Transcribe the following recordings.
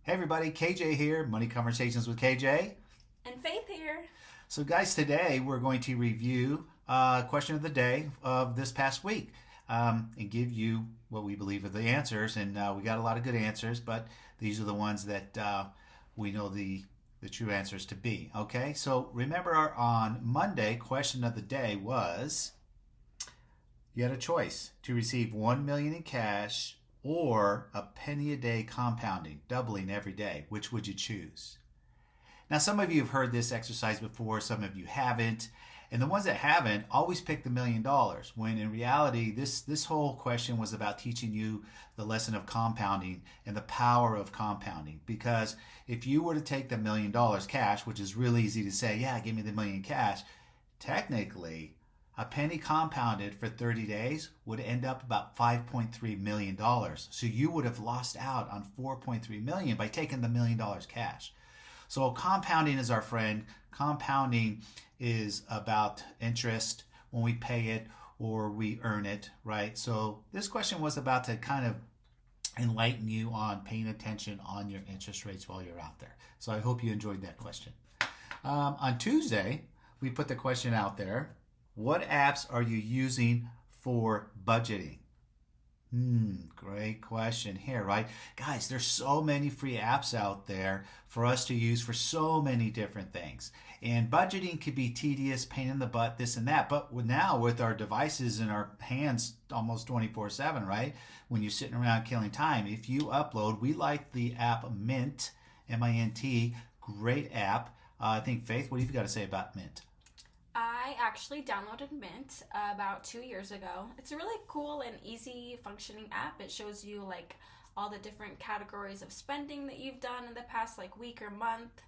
Hey everybody, KJ here, Money Conversations with KJ. And Faith here. So, guys, today we're going to review question of the day of this past week and give you what we believe are the answers. And we got a lot of good answers, but these are the ones that we know the true answers to be. Okay, so remember on Monday, question of the day was you had a choice to receive 1 million in cash or a penny a day compounding, doubling every day. Which would you choose? Now, some of you have heard this exercise before, some of you haven't. And the ones that haven't always pick the $1 million, when in reality, this whole question was about teaching you the lesson of compounding and the power of compounding. Because if you were to take the $1 million cash, which is really easy to say, yeah, give me the million cash, technically, a penny compounded for 30 days would end up about $5.3 million. So you would have lost out on $4.3 million by taking the $1 million cash. So compounding is our friend. Compounding is about interest when we pay it or we earn it, right? So this question was about to kind of enlighten you on paying attention on your interest rates while you're out there. So I hope you enjoyed that question. On Tuesday, we put the question out there. What apps are you using for budgeting? Great question here, right? Guys, there's so many free apps out there for us to use for so many different things. And budgeting could be tedious, pain in the butt, this and that. But now with our devices in our hands almost 24/7, right? When you're sitting around killing time, if you upload, we like the app Mint, Mint, great app. I think, Faith, what have you got to say about Mint? I actually downloaded Mint about 2 years ago. It's a really cool and easy functioning app. It shows you like all the different categories of spending that you've done in the past like week or month.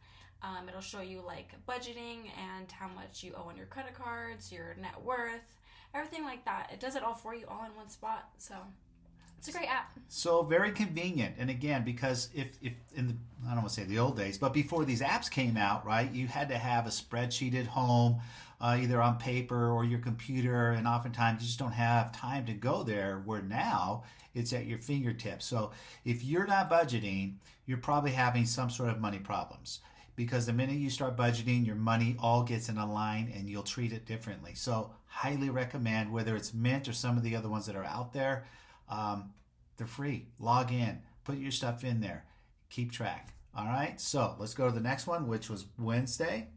It'll show you like budgeting and how much you owe on your credit cards, your net worth, everything like that. It does it all for you all in one spot. So it's a great app. So very convenient. And again, because if in the, I don't want to say the old days, but before these apps came out, right, you had to have a spreadsheet at home, either on paper or your computer, and oftentimes you just don't have time to go there, where now it's at your fingertips. So if you're not budgeting, you're probably having some sort of money problems, because the minute you start budgeting, your money all gets in a line and you'll treat it differently. So highly recommend, whether it's Mint or some of the other ones that are out there. They're free. Log in, put your stuff in there, keep track. All right, so let's go to the next one, which was Wednesday.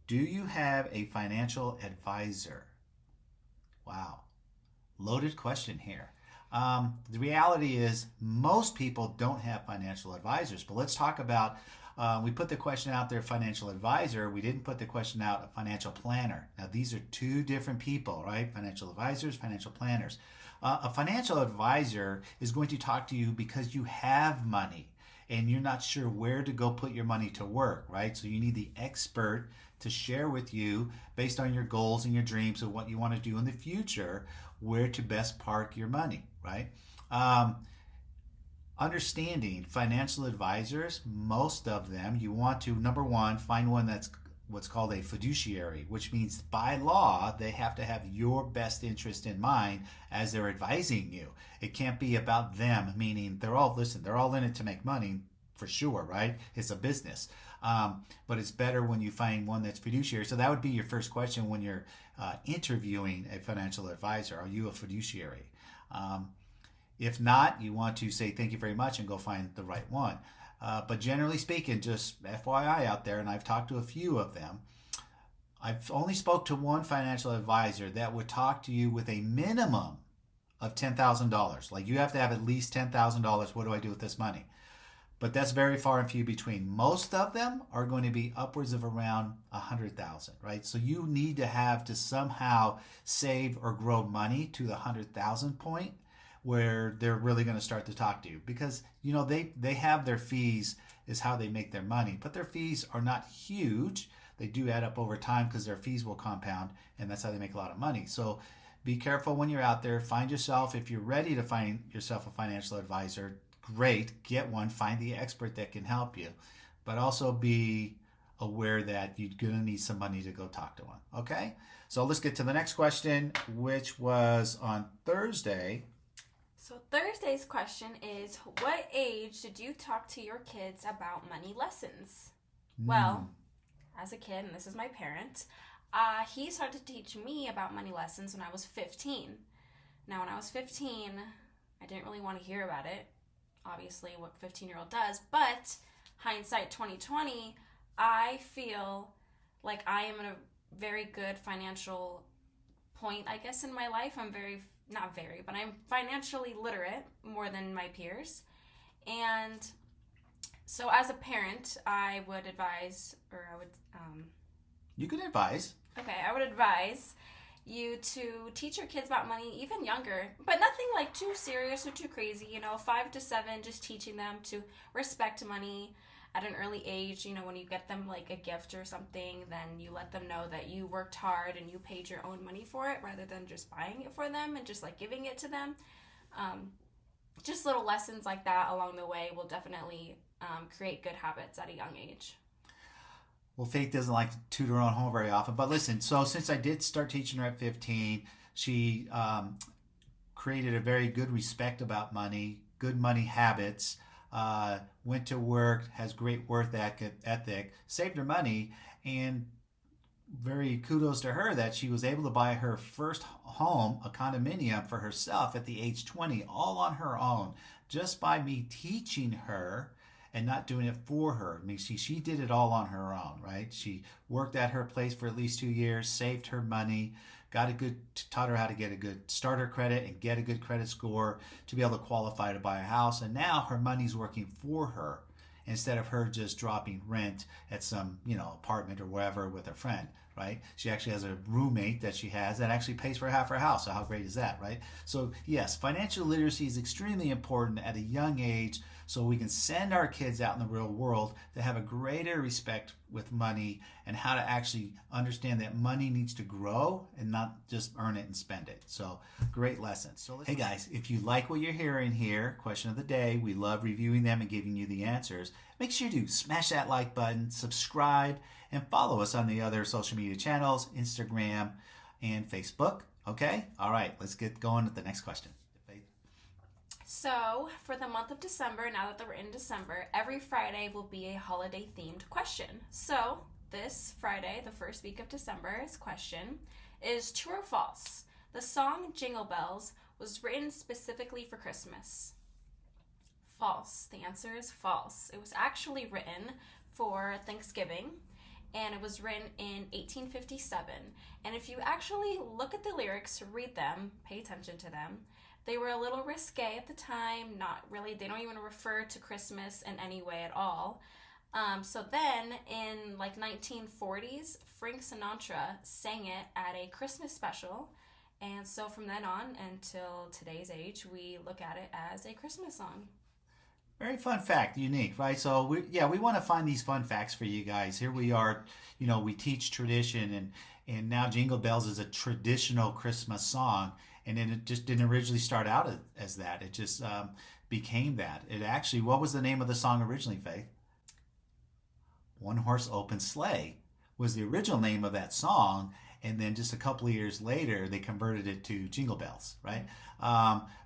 Do you have a financial advisor? Wow, loaded question here. The reality is most people don't have financial advisors, but let's talk about, we put the question out there, financial advisor. We didn't put the question out, a financial planner. Now, these are two different people, right? Financial advisors, financial planners. A financial advisor is going to talk to you because you have money and you're not sure where to go put your money to work, right? So you need the expert to share with you, based on your goals and your dreams of what you want to do in the future, where to best park your money, right? Understanding financial advisors, most of them, you want to, number one, find one that's what's called a fiduciary, which means by law they have to have your best interest in mind as they're advising you. It can't be about them, meaning they're all in it to make money, for sure, right? It's a business. But it's better when you find one that's fiduciary. So that would be your first question when you're interviewing a financial advisor. Are you a fiduciary? If not, you want to say thank you very much and go find the right one. But generally speaking, just FYI out there, and I've talked to a few of them, I've only spoke to one financial advisor that would talk to you with a minimum of $10,000. Like, you have to have at least $10,000. What do I do with this money? But that's very far and few between. Most of them are going to be upwards of around 100,000, right? So you need to have to somehow save or grow money to the 100,000 point, where they're really going to start to talk to you, because they have their fees is how they make their money, but their fees are not huge. They do add up over time because their fees will compound, and that's how they make a lot of money. So be careful when you're out there. Find yourself, if you're ready to find yourself a financial advisor, great, get one. Find the expert that can help you, but also be aware that you're going to need some money to go talk to one. Okay, so let's get to the next question, which was on Thursday. So Thursday's question is, what age did you talk to your kids about money lessons? Well, as a kid, and this is my parent, he started to teach me about money lessons when I was 15. Now, when I was 15, I didn't really want to hear about it, obviously what 15-year-old does, but hindsight 2020, I feel like I am in a very good financial point, I guess, in my life. I'm but I'm financially literate more than my peers. And so as a parent, I would advise, You can advise. I would advise you to teach your kids about money even younger, but nothing like too serious or too crazy, 5 to 7, just teaching them to respect money at an early age. When you get them like a gift or something, then you let them know that you worked hard and you paid your own money for it rather than just buying it for them and just like giving it to them. Just little lessons like that along the way will definitely create good habits at a young age. Well, Faith doesn't like to toot her own home very often. But listen, so since I did start teaching her at 15, she created a very good respect about money, good money habits, went to work, has great work ethic, saved her money, and very kudos to her that she was able to buy her first home, a condominium for herself at the age 20, all on her own, just by me teaching her and not doing it for her. I mean, she did it all on her own, right? She worked at her place for at least 2 years, saved her money, taught her how to get a good starter credit and get a good credit score to be able to qualify to buy a house. And now her money's working for her instead of her just dropping rent at some, apartment or wherever with a friend, right? She actually has a roommate that she has that actually pays for half her house. So how great is that, right? So yes, financial literacy is extremely important at a young age so we can send our kids out in the real world to have a greater respect with money and how to actually understand that money needs to grow and not just earn it and spend it. So great lessons. So hey guys, if you like what you're hearing here, question of the day, we love reviewing them and giving you the answers. Make sure to smash that like button, subscribe, and follow us on the other social media channels, Instagram and Facebook. Okay? All right, let's get going with the next question. So, for the month of December, now that we're in December, every Friday will be a holiday-themed question. So, this Friday, the first week of December's question is true or false? The song Jingle Bells was written specifically for Christmas. False. The answer is false. It was actually written for Thanksgiving, and it was written in 1857. And if you actually look at the lyrics, read them, pay attention to them, they were a little risque at the time, not really, they don't even refer to Christmas in any way at all. So then in like 1940s, Frank Sinatra sang it at a Christmas special. And so from then on until today's age, we look at it as a Christmas song. Very fun fact, unique, right? So we want to find these fun facts for you guys. Here we are, we teach tradition and now Jingle Bells is a traditional Christmas song. And then it just didn't originally start out as that. It just became that. It actually, what was the name of the song originally, Faith? One Horse Open Sleigh was the original name of that song. And then just a couple of years later, they converted it to Jingle Bells, right?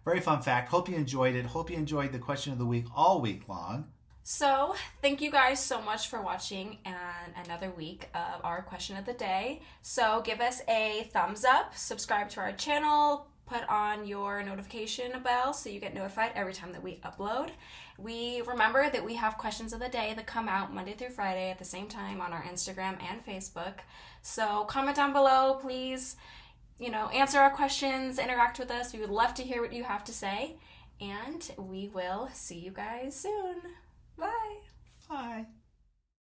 Very fun fact. Hope you enjoyed it. Hope you enjoyed the question of the week all week long. So, thank you guys so much for watching another week of our question of the day. So, give us a thumbs up, subscribe to our channel, put on your notification bell so you get notified every time that we upload. We remember that we have questions of the day that come out Monday through Friday at the same time on our Instagram and Facebook. So, comment down below, please. Answer our questions, interact with us. We would love to hear what you have to say. And we will see you guys soon. Bye. Bye.